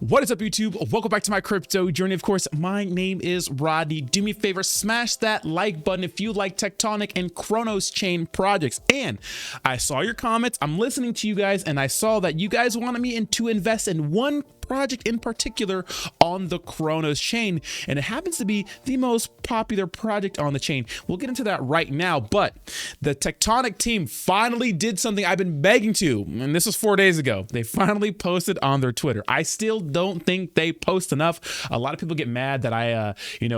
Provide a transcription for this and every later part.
What is up, YouTube? Welcome back to my crypto journey. Of course, my name is Rodney. Do me a favor, smash that like button if you like Tectonic and Cronos chain projects. And I saw your comments. I'm listening to you guys, and I saw that you guys wanted me to invest in one project in particular on the Cronos chain, and it happens to be the most popular project on the chain. We'll get into that right now, but the Tectonic team finally did something I've been begging to, and this was 4 days ago. They finally posted on their Twitter. I still don't think they post enough. A lot of people get mad that I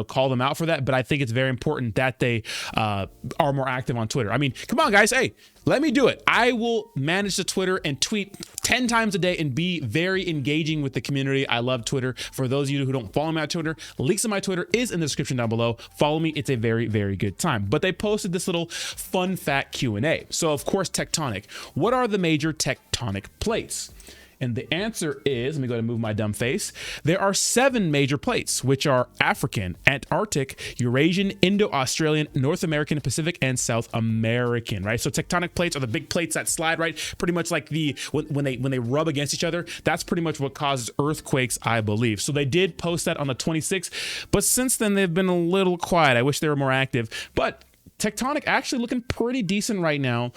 call them out for that, but I think it's very important that they are more active on Twitter. I mean, come on guys, hey, let me do it. I will manage the Twitter and tweet 10 times a day and be very engaging with the community. I love Twitter. For those of you who don't follow me on Twitter, links to my Twitter is in the description down below. Follow me. It's a very, very good time. But they posted this little fun fact Q&A. So of course, Tectonic. What are the major tectonic plates? And the answer is, let me go ahead and move my dumb face. There are 7 major plates, which are African, Antarctic, Eurasian, Indo-Australian, North American, Pacific, and South American, right? So tectonic plates are the big plates that slide, right? Pretty much like when they rub against each other, that's pretty much what causes earthquakes, I believe. So they did post that on the 26th, but since then they've been a little quiet. I wish they were more active, but Tectonic actually looking pretty decent right now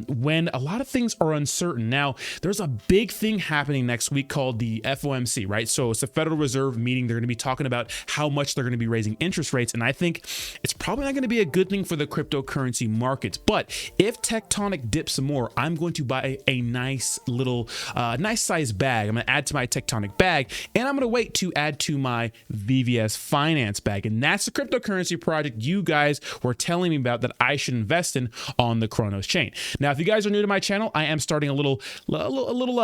when a lot of things are uncertain. Now, there's a big thing happening next week called the FOMC, right? So it's a Federal Reserve meeting. They're going to be talking about how much they're going to be raising interest rates. And I think it's probably not going to be a good thing for the cryptocurrency markets. But if Tectonic dips some more, I'm going to buy a nice little, nice size bag. I'm going to add to my Tectonic bag, and I'm going to wait to add to my VVS Finance bag. And that's the cryptocurrency project you guys were telling me about that I should invest in on the Cronos chain. Now, if you guys are new to my channel, I am starting a little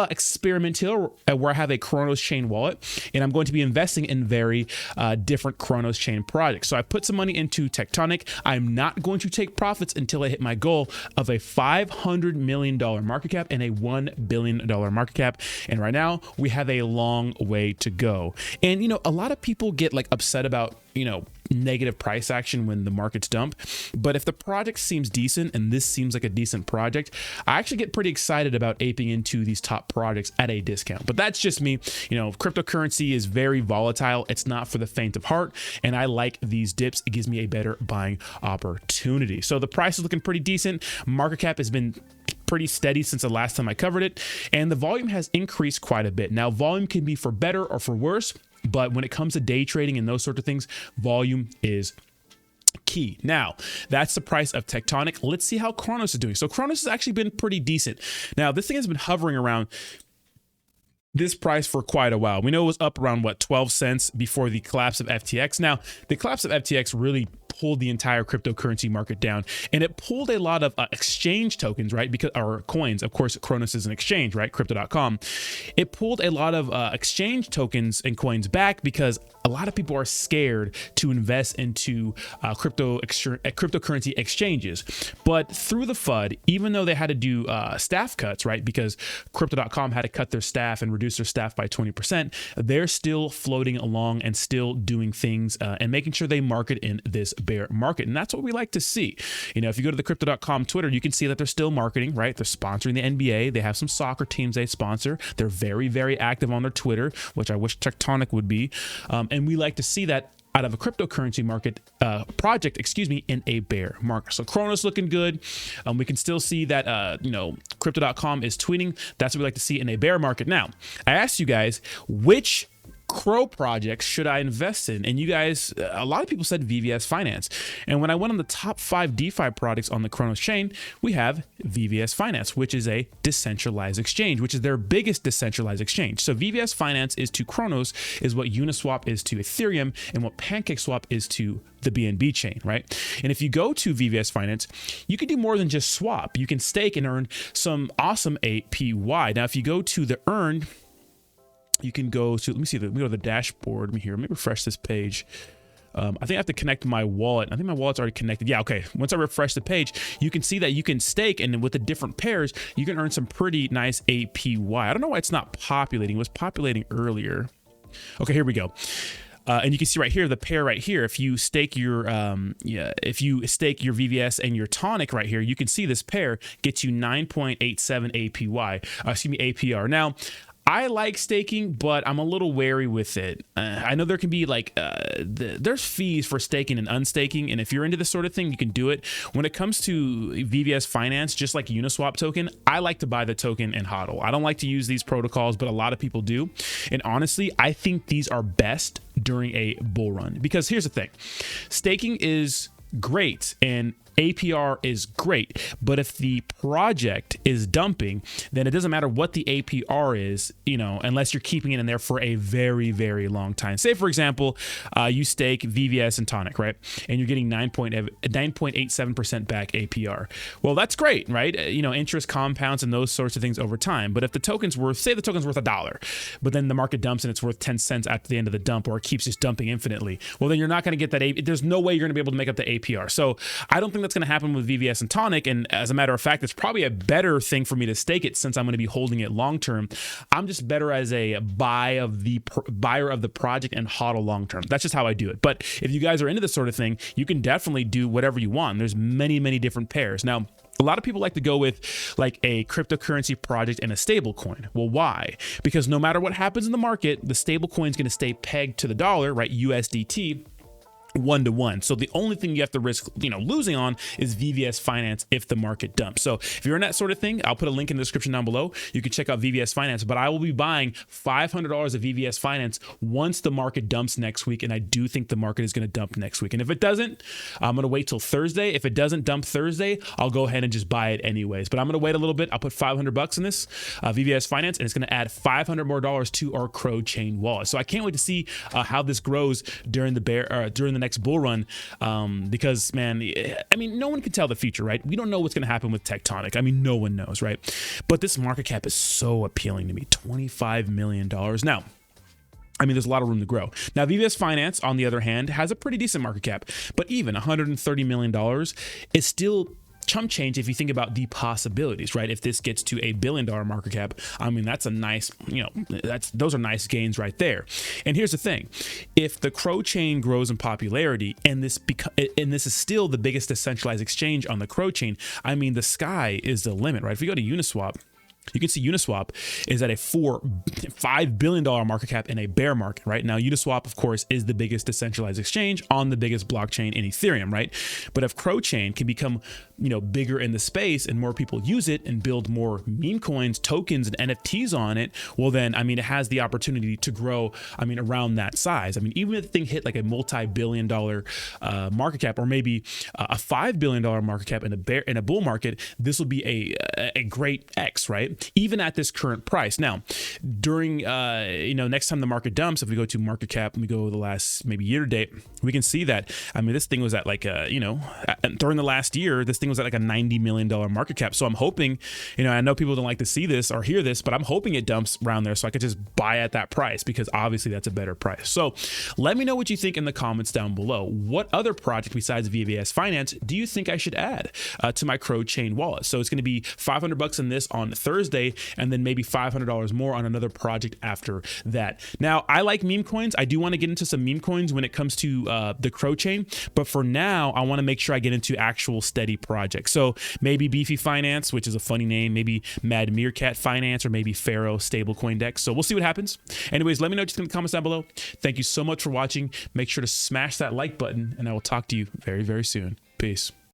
experiment here where I have a Cronos chain wallet, and I'm going to be investing in very different Cronos chain projects. So I put some money into Tectonic. I'm not going to take profits until I hit my goal of a $500 million market cap and a $1 billion market cap. And right now we have a long way to go. And a lot of people get like upset about negative price action when the markets dump. But if the project seems decent, and this seems like a decent project, I actually get pretty excited about aping into these top projects at a discount. But that's just me. Cryptocurrency is very volatile. It's not for the faint of heart. And I like these dips. It gives me a better buying opportunity. So the price is looking pretty decent. Market cap has been pretty steady since the last time I covered it. And the volume has increased quite a bit. Now, volume can be for better or for worse. But when it comes to day trading and those sorts of things, volume is key. Now, that's the price of Tectonic. Let's see how Cronos is doing. So Cronos has actually been pretty decent. Now, this thing has been hovering around this price for quite a while. We know it was up around 12 cents before the collapse of FTX. Now, the collapse of FTX really pulled the entire cryptocurrency market down, and it pulled a lot of exchange tokens, right? Because our coins, of course, Cronos is an exchange, right? Crypto.com. It pulled a lot of exchange tokens and coins back because a lot of people are scared to invest into cryptocurrency exchanges. But through the FUD, even though they had to do staff cuts, right? Because Crypto.com had to cut their staff and reduce their staff by 20%, they're still floating along and still doing things and making sure they market in this bear market. And that's what we like to see. If you go to the Crypto.com Twitter, you can see that they're still marketing, right? They're sponsoring the NBA. They have some soccer teams they sponsor. They're very, very active on their Twitter, which I wish Tectonic would be. And we like to see that out of a cryptocurrency market project, in a bear market. So Cronos looking good. We can still see that, Crypto.com is tweeting. That's what we like to see in a bear market. Now, I asked you guys, which Crow projects should I invest in? And you guys, a lot of people said VVS Finance. And when I went on the top 5 DeFi products on the Cronos chain, we have VVS Finance, which is a decentralized exchange, which is their biggest decentralized exchange. So VVS Finance is to Cronos is what Uniswap is to Ethereum and what PancakeSwap is to the BNB chain, right? And if you go to VVS Finance, you can do more than just swap. You can stake and earn some awesome APY. Now, if you go to the earned, you can go to, let me go to the dashboard. Let me refresh this page. I think I have to connect my wallet. I think my wallet's already connected. Yeah, okay. Once I refresh the page, you can see that you can stake, and with the different pairs, you can earn some pretty nice APY. I don't know why it's not populating. It was populating earlier. Okay, here we go. And you can see right here, the pair right here, if you stake your VVS and your tonic right here, you can see this pair gets you 9.87 APY, APR. Now, I like staking, but I'm a little wary with it. I know there can be like, there's fees for staking and unstaking. And if you're into this sort of thing, you can do it. When it comes to VVS Finance, just like Uniswap token, I like to buy the token and hodl. I don't like to use these protocols, but a lot of people do. And honestly, I think these are best during a bull run, because here's the thing. Staking is great and APR is great, but if the project is dumping, then it doesn't matter what the APR is, you know, unless you're keeping it in there for a very, very long time. Say, for example, you stake VVS and Tonic, right? And you're getting 9.87% back APR. Well, that's great, right? You know, interest compounds and those sorts of things over time. But if the token's worth, say the token's worth $1, but then the market dumps and it's worth 10 cents after the end of the dump, or it keeps just dumping infinitely, well, then you're not going to get that. There's no way you're going to be able to make up the APR. So I don't think that's going to happen with VVS and Tonic. And as a matter of fact, it's probably a better thing for me to stake it, since I'm going to be holding it long term. I'm just better as a buyer of the project and hodl long term. That's just how I do it. But if you guys are into this sort of thing, you can definitely do whatever you want. There's many, many different pairs. Now, a lot of people like to go with like a cryptocurrency project and a stable coin. Well, why? Because no matter what happens in the market, the stable coin is going to stay pegged to the dollar, right? USDT. 1-to-1. So the only thing you have to risk, you know, losing on is VVS Finance if the market dumps. So if you're in that sort of thing, I'll put a link in the description down below. You can check out VVS Finance, but I will be buying $500 of VVS Finance once the market dumps next week. And I do think the market is going to dump next week. And if it doesn't, I'm going to wait till Thursday. If it doesn't dump Thursday, I'll go ahead and just buy it anyways. But I'm going to wait a little bit. I'll put $500 in this VVS Finance, and it's going to add $500 more to our Crow Chain wallet. So I can't wait to see how this grows during the next bull run, because, man, I mean, no one can tell the future, right? We don't know what's going to happen with Tectonic. I mean, no one knows, right? But this market cap is so appealing to me. $25 million. Now, I mean, there's a lot of room to grow. Now, VVS Finance, on the other hand, has a pretty decent market cap, but even $130 million is still chump change if you think about the possibilities, right? If this gets to $1 billion market cap, I mean, that's a nice, you know, those are nice gains right there. And here's the thing. If the Crow chain grows in popularity, and this is still the biggest decentralized exchange on the Crow chain, I mean, the sky is the limit, right? If you go to Uniswap, you can see Uniswap is at a $5 billion market cap in a bear market, right? Now, Uniswap, of course, is the biggest decentralized exchange on the biggest blockchain in Ethereum, right? But if Crow Chain can become, you know, bigger in the space and more people use it and build more meme coins, tokens, and NFTs on it, well, then, I mean, it has the opportunity to grow, I mean, around that size. I mean, even if the thing hit like a multi-billion-dollar market cap, or maybe a $5 billion market cap in a bull market, this will be a great X, right? Even at this current price. Now, during, you know, next time the market dumps, if we go to market cap and we go the last maybe year to date, we can see that, I mean, this thing was at like you know, during the last year, this thing was at like a $90 million market cap. So I'm hoping, you know, I know people don't like to see this or hear this, but I'm hoping it dumps around there so I could just buy at that price, because obviously that's a better price. So let me know what you think in the comments down below. What other project besides VVS Finance do you think I should add to my Crow Chain wallet? So it's going to be $500 in this on Thursday, and then maybe $500 more on another project after that. Now, I like meme coins. I do want to get into some meme coins when it comes to the Crow Chain, but for now, I want to make sure I get into actual steady projects. So maybe Beefy Finance, which is a funny name, maybe Mad Meerkat Finance, or maybe Pharaoh Stablecoin Dex. So we'll see what happens. Anyways, let me know what you think in the comments down below. Thank you so much for watching. Make sure to smash that like button, and I will talk to you very, very soon. Peace.